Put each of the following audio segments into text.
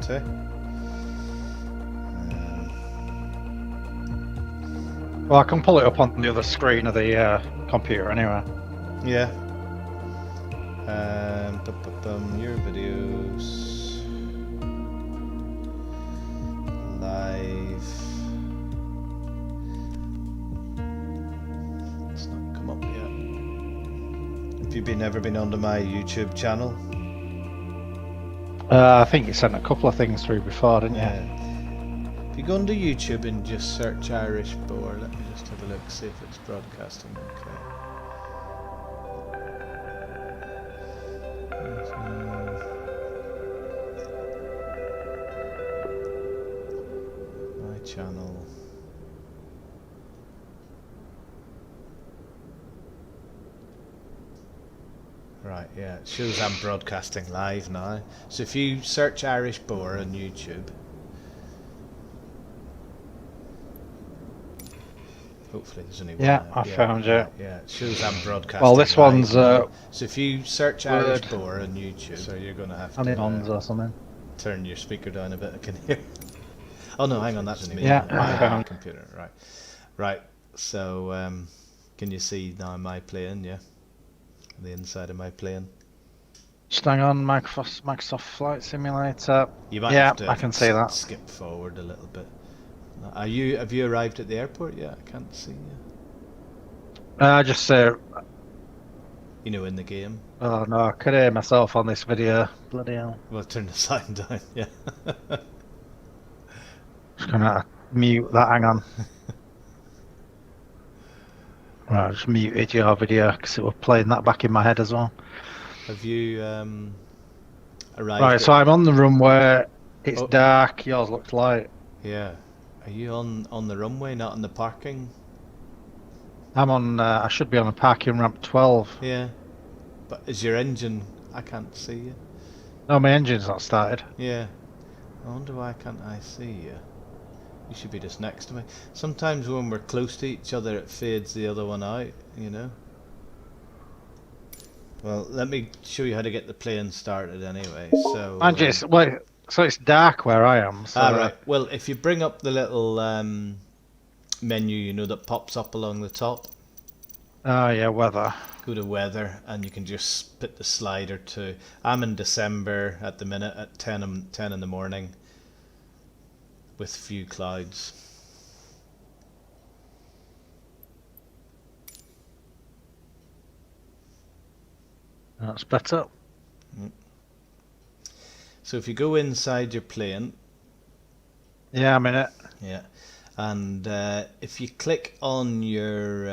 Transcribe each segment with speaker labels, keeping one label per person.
Speaker 1: see.
Speaker 2: Well, I can pull it up on the other screen of the computer anyway.
Speaker 1: Yeah. Your videos. Live. It's not come up yet. Have you ever been onto my YouTube channel?
Speaker 2: I think you sent a couple of things through before, didn't you?
Speaker 1: If you go onto YouTube and just search Irish Boar, let me just have a look, see if it's broadcasting okay. My channel. Right, yeah, it shows I'm broadcasting live now. So if you search Irish Boar on YouTube, hopefully there's only one.
Speaker 2: Yeah, I found you.
Speaker 1: Yeah, it shows I'm broadcasting.
Speaker 2: Well, this one's
Speaker 1: so if you search Irish Boar on YouTube, so you're going to have to
Speaker 2: or something.
Speaker 1: turn your speaker down a bit. I can hear. Oh no, hang on, that's me.
Speaker 2: Yeah,
Speaker 1: my
Speaker 2: I found.
Speaker 1: computer. Right. So can you see now my plane? Yeah, the inside of my plane.
Speaker 2: Just hang on, Microsoft Flight Simulator.
Speaker 1: You might
Speaker 2: Yeah,
Speaker 1: have to
Speaker 2: I can see that.
Speaker 1: skip forward a little bit. Have you arrived at the airport yet? I can't see you.
Speaker 2: Just say.
Speaker 1: You know, in the game.
Speaker 2: Oh no, I could hear myself on this video. Bloody hell.
Speaker 1: Well, turn the sound down. Yeah.
Speaker 2: Just gonna mute that. Hang on. Right, I just muted your video because it was playing that back in my head as well.
Speaker 1: Have you arrived?
Speaker 2: Right, so I'm on the runway. It's dark. Yours looks light.
Speaker 1: Yeah. Are you on the runway, not on the parking?
Speaker 2: I'm on. I should be on a parking ramp 12.
Speaker 1: Yeah. But is your engine? I can't see you.
Speaker 2: No, my engine's not started.
Speaker 1: Yeah. I wonder why can't I see you? You should be just next to me. Sometimes when we're close to each other, it fades the other one out. You know. Well, let me show you how to get the plane started anyway. So.
Speaker 2: Wait, so it's dark where I am. So
Speaker 1: right. Well, if you bring up the little menu, you know, that pops up along the top.
Speaker 2: Oh yeah, weather.
Speaker 1: Go to weather, and you can just put the slider to. I'm in December at the minute at 10 in the morning, with few clouds.
Speaker 2: That's better.
Speaker 1: So if you go inside your plane.
Speaker 2: Yeah, I'm in it.
Speaker 1: Yeah, and if you click on your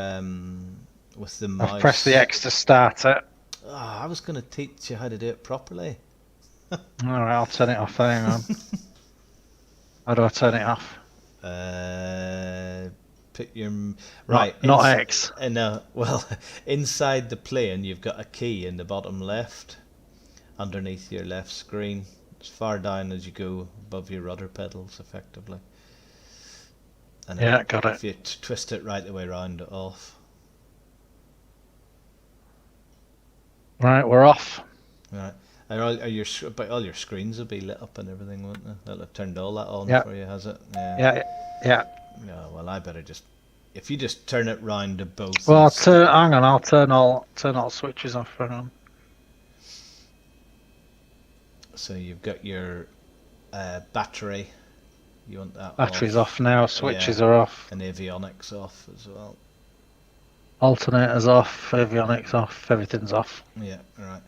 Speaker 1: with the mouse.
Speaker 2: I've pressed the X to start it.
Speaker 1: I was going to teach you how to do it properly.
Speaker 2: Alright, I'll turn it off. Hang on. How do I turn it off?
Speaker 1: Put your right.
Speaker 2: Not X.
Speaker 1: No, well, inside the plane, you've got a key in the bottom left, underneath your left screen, as far down as you go above your rudder pedals, effectively. And
Speaker 2: yeah, got it.
Speaker 1: If you twist it right the way around, off.
Speaker 2: Right, we're off.
Speaker 1: Right. But all your screens will be lit up and everything, won't they? They'll have turned all that on for you, has it?
Speaker 2: Yeah.
Speaker 1: No, well, I better just. If you just turn it round to both.
Speaker 2: Well, hang on. I'll turn all switches off. Hang on.
Speaker 1: So you've got your battery. You want that?
Speaker 2: Battery's off now. Switches are off.
Speaker 1: And avionics off as well.
Speaker 2: Alternators off. Avionics off. Everything's off.
Speaker 1: Yeah. Right.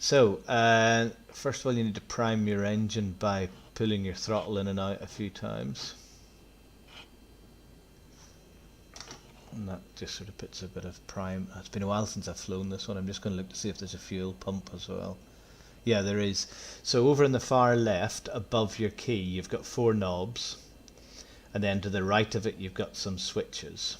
Speaker 1: So first of all, you need to prime your engine by pulling your throttle in and out a few times. And that just sort of puts a bit of prime. It's been a while since I've flown this one. I'm just going to look to see if there's a fuel pump as well. Yeah, there is. So over in the far left, above your key, you've got 4 knobs. And then to the right of it, you've got some switches.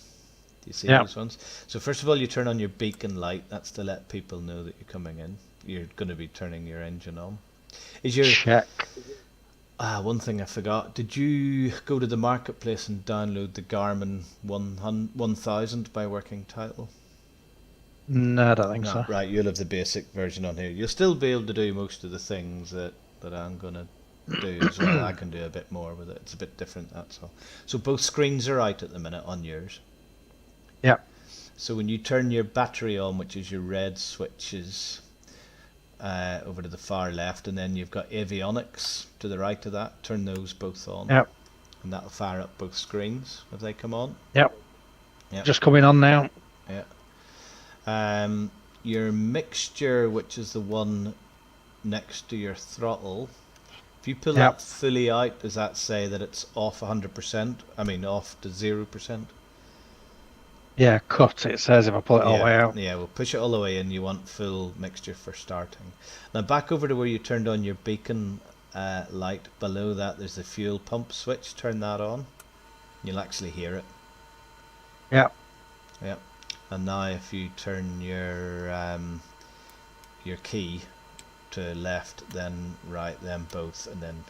Speaker 1: Do you see those ones? So first of all, you turn on your beacon light. That's to let people know that you're coming in. You're going to be turning your engine on.
Speaker 2: Check.
Speaker 1: One thing I forgot. Did you go to the marketplace and download the Garmin 1000 by working title?
Speaker 2: No, I don't think so.
Speaker 1: Right, you'll have the basic version on here. You'll still be able to do most of the things that I'm going to do as well. I can do a bit more with it. It's a bit different, that's all. So both screens are out at the minute on yours.
Speaker 2: Yep.
Speaker 1: So when you turn your battery on, which is your red switches, over to the far left, and then you've got avionics to the right of that, turn those both on.
Speaker 2: Yep.
Speaker 1: And that'll fire up both screens if they come on.
Speaker 2: Yep.
Speaker 1: Yep.
Speaker 2: Just coming on now.
Speaker 1: Yeah. Your mixture, which is the one next to your throttle, if you pull that fully out, does that say that it's off 100%? I mean, off to 0%?
Speaker 2: Yeah, cut, it says if I pull it all the way out.
Speaker 1: Yeah, we'll push it all the way in. You want full mixture for starting. Now back over to where you turned on your beacon light. Below that there's the fuel pump switch. Turn that on. You'll actually hear it.
Speaker 2: Yep.
Speaker 1: Yep. And now if you turn your key to left, then right, then both, and then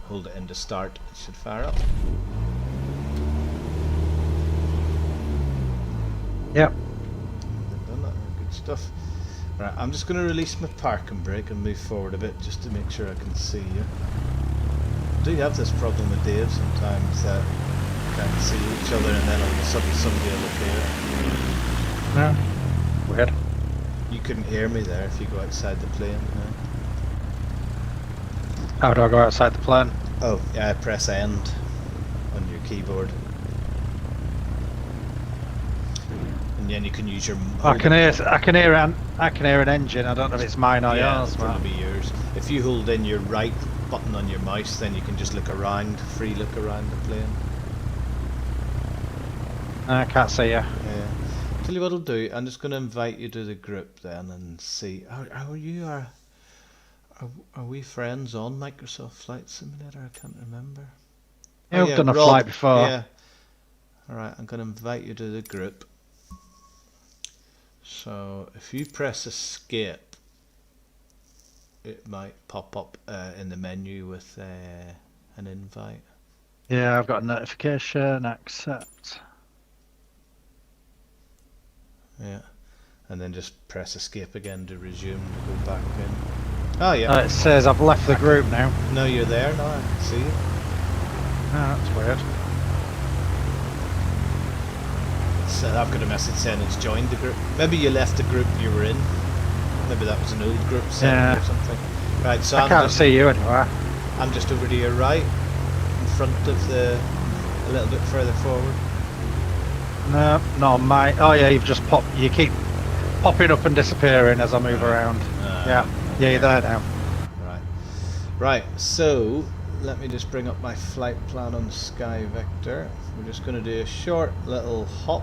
Speaker 1: hold it in to start, it should fire up.
Speaker 2: Yep.
Speaker 1: They've done that. Good stuff. Right, I'm just going to release my parking brake and move forward a bit just to make sure I can see you. I do have this problem with Dave sometimes that we can't see each other and then all of a sudden somebody will appear.
Speaker 2: No. Weird.
Speaker 1: You couldn't hear me there if you go outside the plane. No?
Speaker 2: How do I go outside the plane?
Speaker 1: Oh, yeah, press end on your keyboard. And then you can use your.
Speaker 2: I can hear an engine. I don't know if it's mine or yours.
Speaker 1: It'll probably be yours. If you hold in your right button on your mouse, then you can just look around, free look around the plane.
Speaker 2: I can't see you.
Speaker 1: Yeah. Tell you what I'll do. I'm just going to invite you to the group then and see. Are you? Are we friends on Microsoft Flight Simulator? I can't remember.
Speaker 2: Yeah, we've done a flight before.
Speaker 1: Yeah. All right. I'm going to invite you to the group. So if you press escape, it might pop up in the menu with an invite.
Speaker 2: Yeah, I've got a notification, accept.
Speaker 1: Yeah, and then just press escape again to resume to go back in. Oh yeah.
Speaker 2: It says I've left the group now.
Speaker 1: No, you're there now. I can see you.
Speaker 2: Oh, that's weird.
Speaker 1: So I've got a message saying it's joined the group. Maybe you left the group you were in. Maybe that was an old group setting or something. Right, so
Speaker 2: I can't see you anywhere.
Speaker 1: I'm just over to your right, in front of a little bit further forward.
Speaker 2: No, not mine. Oh yeah, you've just popped. You keep popping up and disappearing as I move around. Yeah, you're there now.
Speaker 1: Right. So let me just bring up my flight plan on Sky Vector. We're just going to do a short little hop.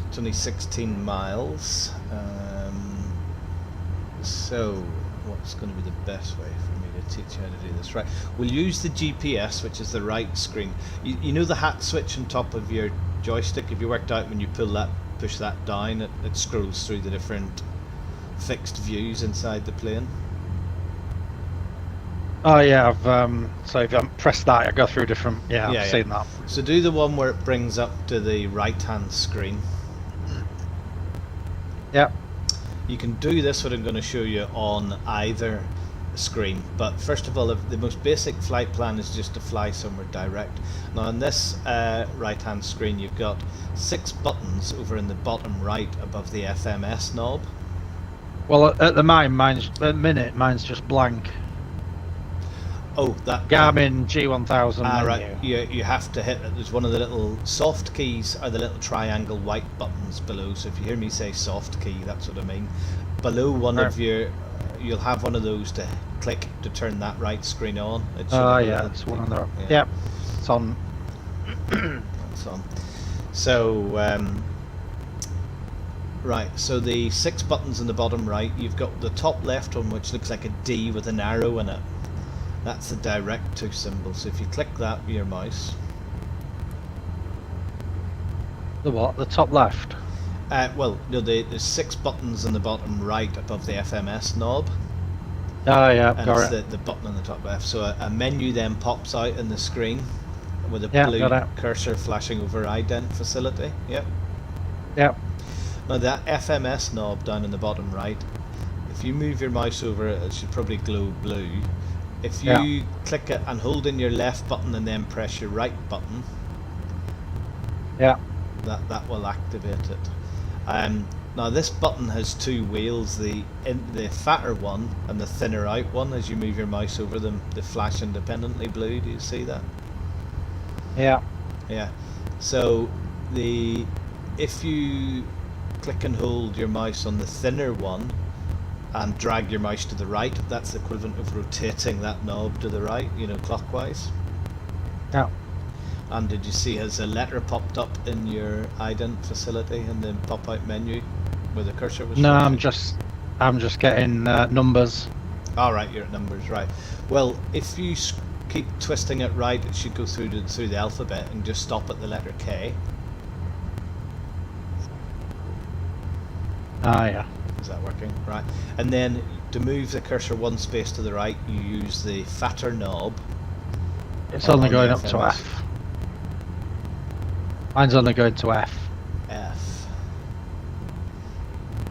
Speaker 1: It's only 16 miles. So what's going to be the best way for me to teach you how to do this? Right, we'll use the GPS, which is the right screen. You know the hat switch on top of your joystick? If you worked out when you push that down, it scrolls through the different fixed views inside the plane.
Speaker 2: Oh yeah, so if I press that, I go through different. Yeah, I've seen that.
Speaker 1: So do the one where it brings up to the right-hand screen.
Speaker 2: Yep.
Speaker 1: You can do this, what I'm going to show you, on either screen. But first of all, the most basic flight plan is just to fly somewhere direct. Now on this right-hand screen, you've got 6 buttons over in the bottom right above the FMS knob.
Speaker 2: Well, at the mine's just blank.
Speaker 1: Oh, that
Speaker 2: Garmin G1000 menu.
Speaker 1: right. You have to hit it. There's one of the little soft keys, are the little triangle white buttons below. So if you hear me say soft key, that's what I mean. Below one of your, you'll have one of those to click to turn that right screen on.
Speaker 2: Oh yeah, it's one on there. Yep, it's on.
Speaker 1: That's on. So right, so the 6 buttons in the bottom right, you've got the top left one, which looks like a D with an arrow in it. That's the direct to symbol. So if you click that with your mouse.
Speaker 2: The what? The top left?
Speaker 1: Well, no, there's 6 buttons in the bottom right above the FMS knob.
Speaker 2: Oh yeah,
Speaker 1: and
Speaker 2: got
Speaker 1: it's the button on the top left. So a menu then pops out in the screen with a blue cursor flashing over ident facility. Yep.
Speaker 2: Yep.
Speaker 1: Now that FMS knob down in the bottom right, if you move your mouse over it, it should probably glow blue. If you click it and hold in your left button and then press your right button, that will activate it. Now this button has two wheels, the fatter one and the thinner out one. As you move your mouse over them, they flash independently blue. Do you see that?
Speaker 2: Yeah.
Speaker 1: Yeah. So if you click and hold your mouse on the thinner one and drag your mouse to the right, that's the equivalent of rotating that knob to the right, you know, clockwise.
Speaker 2: Yeah.
Speaker 1: And did you see has a letter popped up in your ident facility in the pop-out menu where the cursor was?
Speaker 2: No,
Speaker 1: rotating?
Speaker 2: I'm just getting numbers.
Speaker 1: All right, you're at numbers, right. Well, if you keep twisting it right, it should go through the alphabet and just stop at the letter K.
Speaker 2: Ah, yeah.
Speaker 1: Is that working? Right. And then to move the cursor one space to the right, you use the fatter knob.
Speaker 2: It's only going up
Speaker 1: FMS.
Speaker 2: to F. Mine's only going to F.
Speaker 1: F.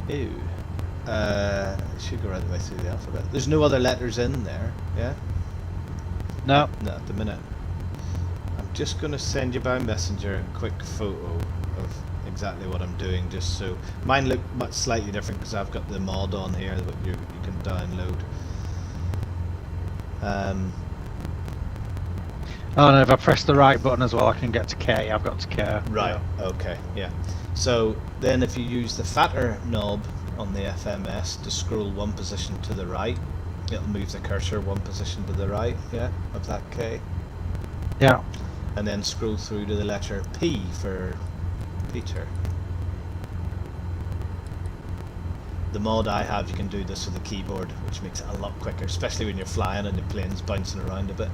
Speaker 1: Ew. It should go right the way through the alphabet. There's no other letters in there, yeah?
Speaker 2: No.
Speaker 1: Not at the minute. I'm just going to send you by messenger a quick photo of exactly what I'm doing, just so mine look much slightly different because I've got the mod on here that you can download.
Speaker 2: Oh, and if I press the right button as well, I can get to K. I've got to K.
Speaker 1: Right. Okay. Yeah. So then, if you use the fatter knob on the FMS to scroll one position to the right, it'll move the cursor one position to the right. Yeah, of that K.
Speaker 2: Yeah.
Speaker 1: And then scroll through to the letter P for Peter. The mod I have, you can do this with the keyboard, which makes it a lot quicker, especially when you're flying and the plane's bouncing around a bit.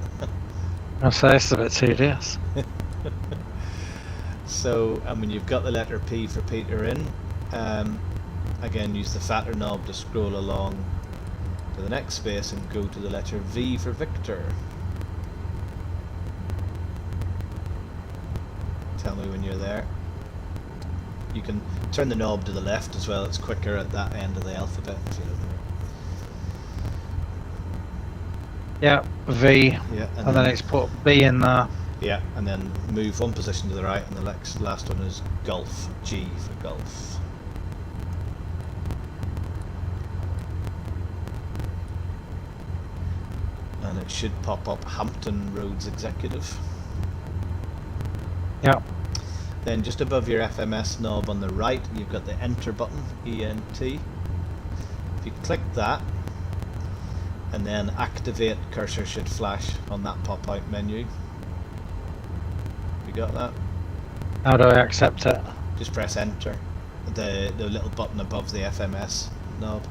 Speaker 2: I'll say it's a bit tedious.
Speaker 1: So, and when you've got the letter P for Peter in, again use the fatter knob to scroll along to the next space and go to the letter V for Victor. Tell me when you're there. You can turn the knob to the left as well, it's quicker at that end of the alphabet. If you don't know.
Speaker 2: Yeah, V.
Speaker 1: Yeah,
Speaker 2: And then it's put B in there.
Speaker 1: Yeah, and then move one position to the right, and the last one is golf, G for golf. And it should pop up Hampton Roads Executive.
Speaker 2: Yeah.
Speaker 1: Then just above your FMS knob on the right, you've got the enter button, ENT. If you click that, and then activate cursor should flash on that pop-out menu. You got that?
Speaker 2: How do I accept it?
Speaker 1: Just press enter. The little button above the FMS knob.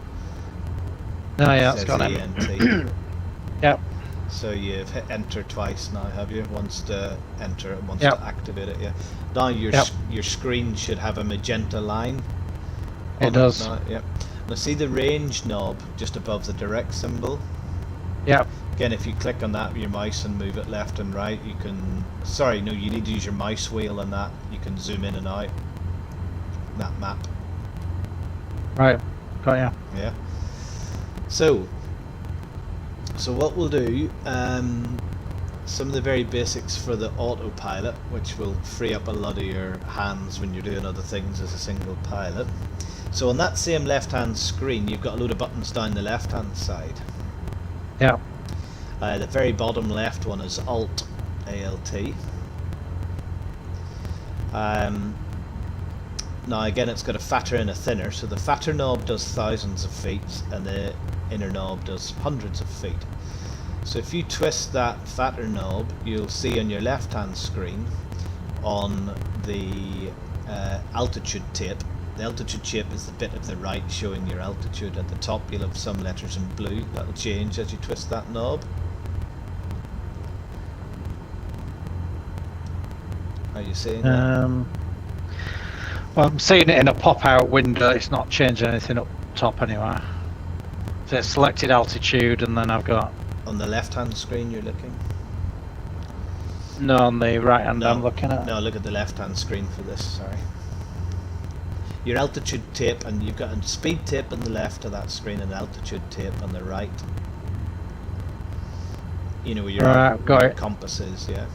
Speaker 2: Oh yeah, it's
Speaker 1: Says
Speaker 2: got it.
Speaker 1: ENT.
Speaker 2: Yep.
Speaker 1: So you've hit enter twice now, have you? Once to enter and once
Speaker 2: Yep.
Speaker 1: to activate it, yeah. Now your your screen should have a magenta line.
Speaker 2: It does.
Speaker 1: Now, yep. Now see the range knob just above the direct symbol?
Speaker 2: Yep.
Speaker 1: Again, if you click on that with your mouse and move it left and right, you can... Sorry, no, you need to use your mouse wheel on that. You can zoom in and out that map.
Speaker 2: Right. Got ya.
Speaker 1: Yeah. So what we'll do, some of the very basics for the autopilot, which will free up a lot of your hands when you're doing other things as a single pilot. So on that same left-hand screen, you've got a load of buttons down the left-hand side.
Speaker 2: Yeah.
Speaker 1: The very bottom left one is Alt, A-L-T. Now again, it's got a fatter and a thinner, so the fatter knob does thousands of feet and the inner knob does hundreds of feet. So if you twist that fatter knob, you'll see on your left hand screen on the altitude tape. The altitude tape is the bit of the right showing your altitude. At the top you'll have some letters in blue. That'll change as you twist that knob. Are you seeing that?
Speaker 2: Well, I'm seeing it in a pop-out window. It's not changing anything up top anyway. So it's selected altitude, and then I've got...
Speaker 1: On the left-hand screen you're looking?
Speaker 2: No, on the right hand
Speaker 1: No.
Speaker 2: I'm looking at.
Speaker 1: No, look at the left-hand screen for this, sorry. your altitude tape, and you've got a speed tape on the left of that screen and altitude tape on the right. You know where your compass is, yeah.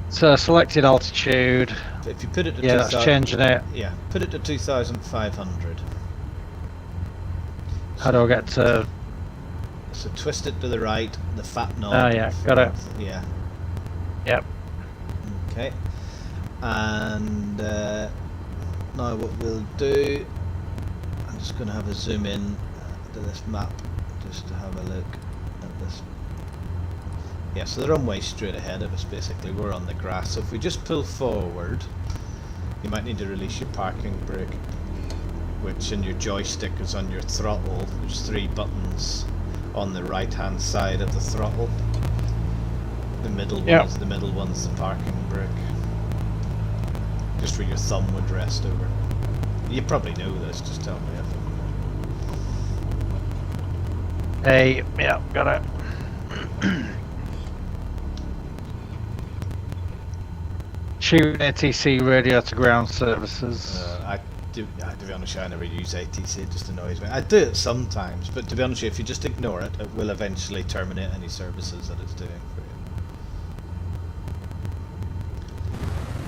Speaker 2: So selected altitude.
Speaker 1: If you put it to
Speaker 2: yeah, that's changing it.
Speaker 1: Yeah, put it to 2,500.
Speaker 2: How do I get to?
Speaker 1: So twist it to the right, the fat knob.
Speaker 2: Oh yeah, got it.
Speaker 1: Yeah.
Speaker 2: Yep.
Speaker 1: Okay. And now what we'll do, I'm just going to have a zoom in to this map just to have a look at this. Yeah, so the runway's straight ahead of us basically, we're on the grass. So if we just pull forward, you might need to release your parking brake, which in your joystick is on your throttle. There's 3 buttons on the right hand side of the throttle. The middle one's the parking brake. Just where your thumb would rest over. You probably know this, just tell me if.
Speaker 2: Hey, yeah, got it. Tune ATC radio to ground services.
Speaker 1: To be honest, I never use ATC, it just annoys me. I do it sometimes, but to be honest, if you just ignore it, it will eventually terminate any services that it's doing for you.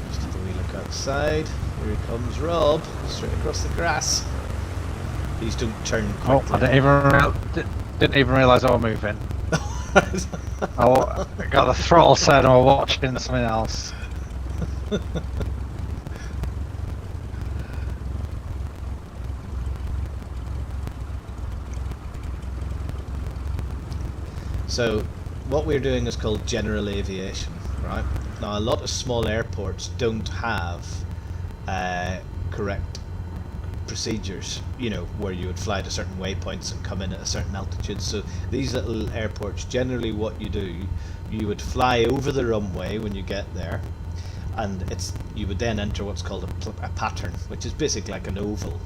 Speaker 1: Just have a wee look outside. Here comes Rob, straight across the grass. Please don't turn quickly.
Speaker 2: Oh, I didn't even realise I was moving. I got the throttle set and I was watching something else.
Speaker 1: So what we're doing is called general aviation, right? Now a lot of small airports don't have correct procedures, you know, where you would fly to certain waypoints and come in at a certain altitude. So these little airports, generally what you do, you would fly over the runway when you get there, and you would then enter what's called a pattern, which is basically like an oval.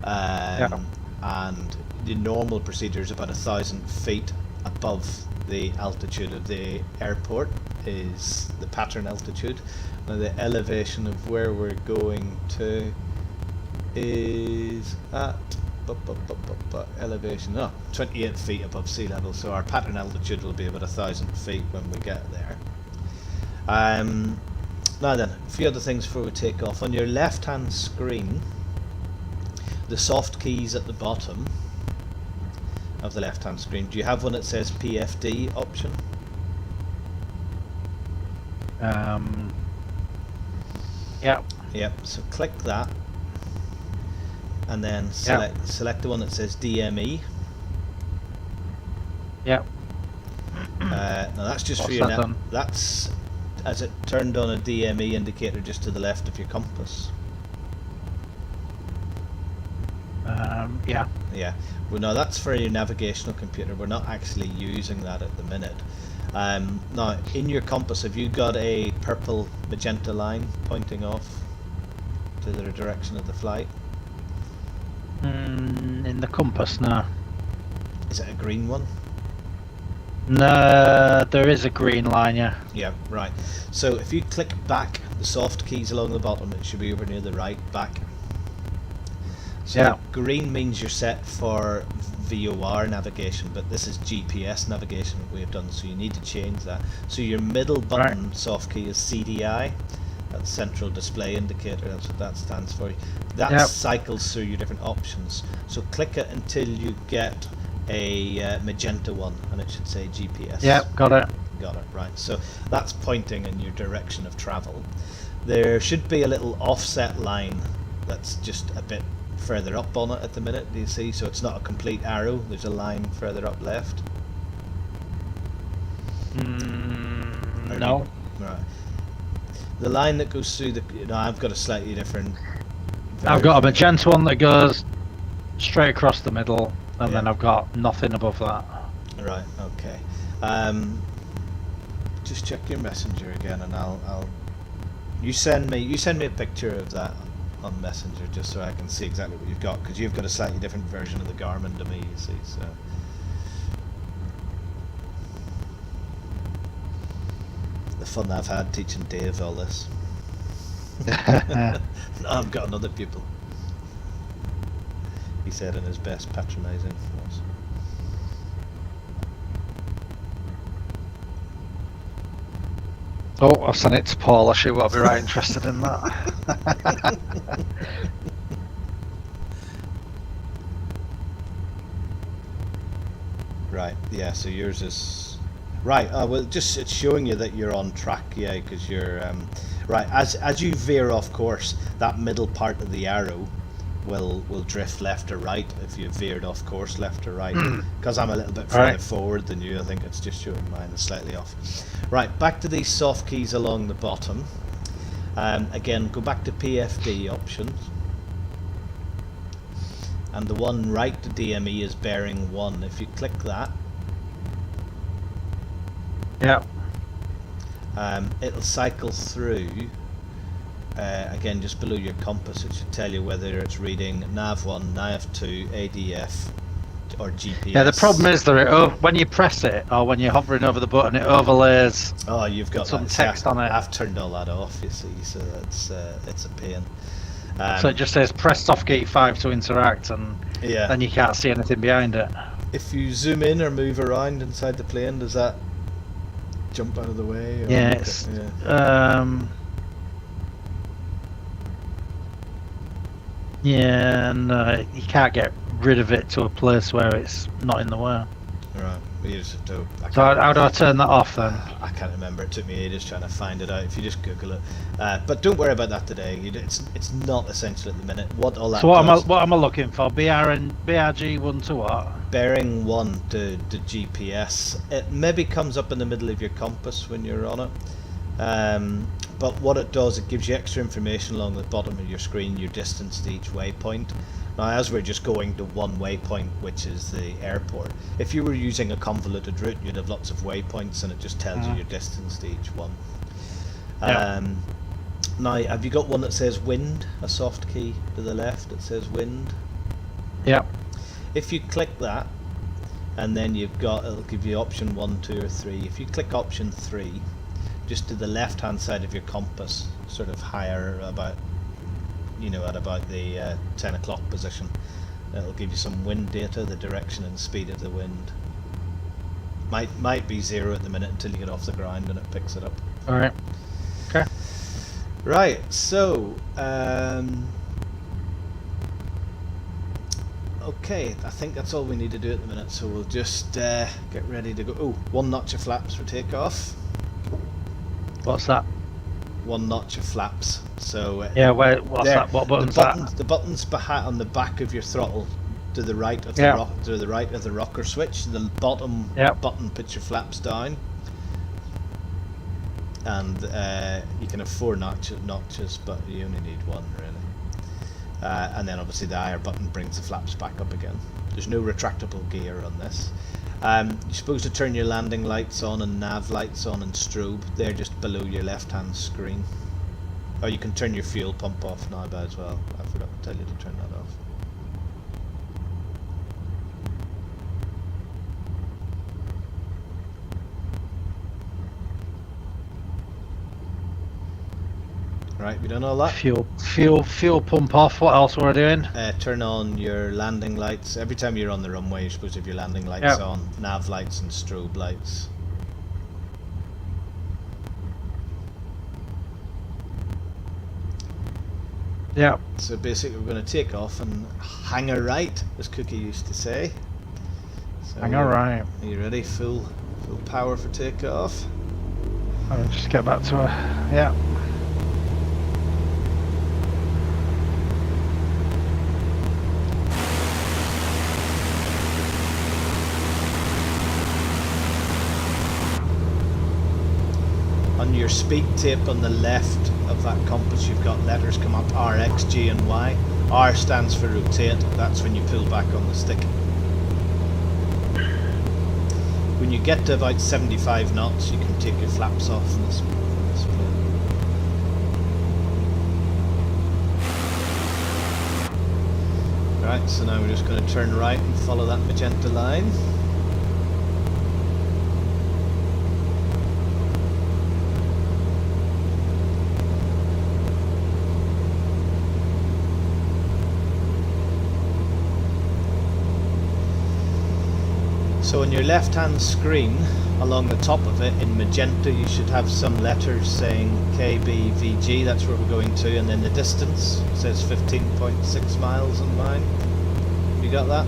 Speaker 1: And the normal procedure is about 1,000 feet above the altitude of the airport is the pattern altitude. Now the elevation of where we're going to is at elevation 28 feet above sea level, so our pattern altitude will be about 1,000 feet when we get there. Now then, a few other things before we take off. On your left hand screen, the soft keys at the bottom of the left hand screen, do you have one that says PFD option? Yep, so click that and then select the one that says DME.
Speaker 2: Yep.
Speaker 1: Now that's just for your that's as it turned on a DME indicator just to the left of your compass. Yeah. Well, no, that's for your navigational computer. We're not actually using that at the minute. Now, in your compass, have you got a purple magenta line pointing off to the direction of the flight?
Speaker 2: In the compass, no.
Speaker 1: Is it a green one?
Speaker 2: No, there is a green line, yeah.
Speaker 1: Yeah, right. So if you click back, the soft keys along the bottom, it should be over near the right, back. So green means you're set for VOR navigation, but this is GPS navigation that we have done, so you need to change that. So your middle button soft key is CDI, that's Central Display Indicator, that's what that stands for. That cycles through your different options. So click it until you get a magenta one, and it should say GPS.
Speaker 2: Yep, got it.
Speaker 1: Got it, right. So that's pointing in your direction of travel. There should be a little offset line that's just a bit further up on it at the minute, do you see? So it's not a complete arrow, there's a line further up left.
Speaker 2: No.
Speaker 1: Right. The line that goes through the... I've got a slightly different version.
Speaker 2: I've got a magenta one that goes straight across the middle, and then I've got nothing above that.
Speaker 1: Right, okay. Just check your messenger again, and I'll... You send me a picture of that on Messenger, just so I can see exactly what you've got, because you've got a slightly different version of the Garmin to me, you see. So the fun I've had teaching Dave all this. Now I've got another pupil. he said in his best patronising voice.
Speaker 2: Oh, I've sent it to Paul. She will be right interested in that.
Speaker 1: Right, yeah, so yours is... Right, well, just it's showing you that you're on track, yeah, because you're... right, as you veer off course, that middle part of the arrow will drift left or right if you veered off course left or right. Because I'm a little bit further forward than you, I think it's just showing mine is slightly off. Right, back to these soft keys along the bottom. Again, go back to PFD options. And the one right to DME is bearing 1. If you click that,
Speaker 2: Yeah.
Speaker 1: It'll cycle through. Again, just below your compass, it should tell you whether it's reading nav1, nav2, ADF, or GPS.
Speaker 2: Yeah, the problem is that when you press it, or when you're hovering over the button, it overlays.
Speaker 1: Oh, you've got
Speaker 2: some
Speaker 1: that.
Speaker 2: text on it.
Speaker 1: I've turned all that off, you see, so it's a pain.
Speaker 2: So it just says press soft key 5 to interact, and
Speaker 1: yeah.
Speaker 2: then you can't see anything behind it.
Speaker 1: If you zoom in or move around inside the plane, does that jump out of the way? Or
Speaker 2: Yeah, it's yeah, no, you can't get rid of it to a place where it's not in the way.
Speaker 1: Right, you just have to...
Speaker 2: So how do I turn that off then?
Speaker 1: I can't remember, it took me ages trying to find it out. If you just Google it, but don't worry about that today. It's not essential at the minute. What all that
Speaker 2: So what
Speaker 1: does,
Speaker 2: am I looking for? BRG 1 to what?
Speaker 1: bearing 1 to GPS. It maybe comes up in the middle of your compass when you're on it. But what it does, it gives you extra information along the bottom of your screen, your distance to each waypoint. Now, as we're just going to one waypoint, which is the airport, if you were using a convoluted route, you'd have lots of waypoints, and it just tells you your distance to each one.
Speaker 2: Yeah.
Speaker 1: Now, have you got one that says wind? A soft key to the left that says wind?
Speaker 2: Yeah.
Speaker 1: If you click that, and then it'll give you option 1, 2, or 3. If you click option 3, just to the left hand side of your compass, sort of higher about, at about the 10 o'clock position, it'll give you some wind data, the direction and speed of the wind. Might be 0 at the minute until you get off the ground and it picks it up.
Speaker 2: Alright. Okay.
Speaker 1: Right, so okay, I think that's all we need to do at the minute, so we'll just get ready to go. Oh, 1 notch of flaps for takeoff.
Speaker 2: What's that?
Speaker 1: 1 notch of flaps. So
Speaker 2: yeah, what's that? What button's that?
Speaker 1: The buttons behind on the back of your throttle, to the right of the rocker switch. The bottom button puts your flaps down, and you can have 4 notches, but you only need 1 really. And then obviously the higher button brings the flaps back up again. There's no retractable gear on this. You're supposed to turn your landing lights on and nav lights on and strobe. They're just below your left hand screen. Or you can turn your fuel pump off now as well. I forgot to tell you to turn that off. Right, we done all that?
Speaker 2: Fuel pump off. What else were we doing?
Speaker 1: Turn on your landing lights. Every time you're on the runway, you're supposed to have your landing lights on, nav lights and strobe lights.
Speaker 2: Yeah.
Speaker 1: So basically we're going to take off and hang a right, as Cookie used to say. So
Speaker 2: hang a right.
Speaker 1: Are you ready? Full power for takeoff?
Speaker 2: I'll just get back to her. Yeah.
Speaker 1: On your speed tape on the left of that compass, you've got letters come up: R, X, G and Y. R stands for rotate, that's when you pull back on the stick. When you get to about 75 knots, you can take your flaps off in this plane. Right, so now we're just going to turn right and follow that magenta line. So on your left hand screen, along the top of it in magenta, you should have some letters saying KBVG, that's where we're going to, and then the distance says 15.6 miles on mine. You got that?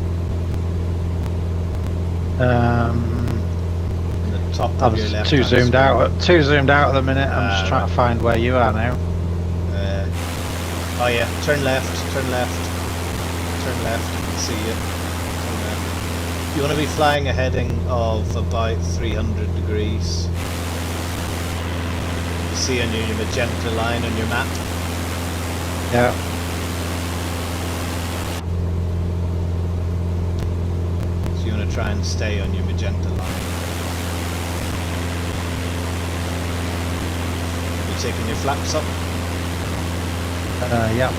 Speaker 1: On the top
Speaker 2: I
Speaker 1: of your
Speaker 2: was
Speaker 1: left
Speaker 2: too
Speaker 1: hand
Speaker 2: zoomed
Speaker 1: screen.
Speaker 2: out. Too zoomed out at the minute. I'm just trying
Speaker 1: Right.
Speaker 2: to find where you are now.
Speaker 1: Oh yeah, turn left, turn left, turn left, I can see you. Turn left. You want to be flying a heading of about 300 degrees. You see on your magenta line on your map?
Speaker 2: Yeah.
Speaker 1: So you want to try and stay on your magenta line. Are you taking your flaps up?
Speaker 2: Yeah.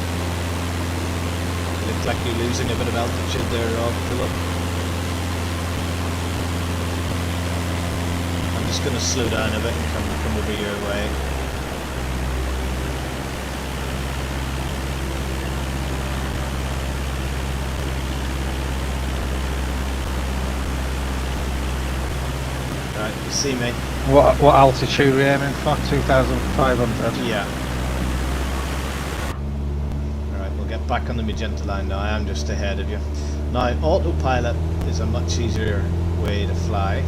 Speaker 1: You look like you're losing a bit of altitude there, Rob, Philip. I'm just going to slow down a bit and come over your way. Right, you see me?
Speaker 2: What altitude are we aiming for? 2,500.
Speaker 1: Yeah. Alright, we'll get back on the magenta line now. I am just ahead of you. Now, autopilot is a much easier way to fly.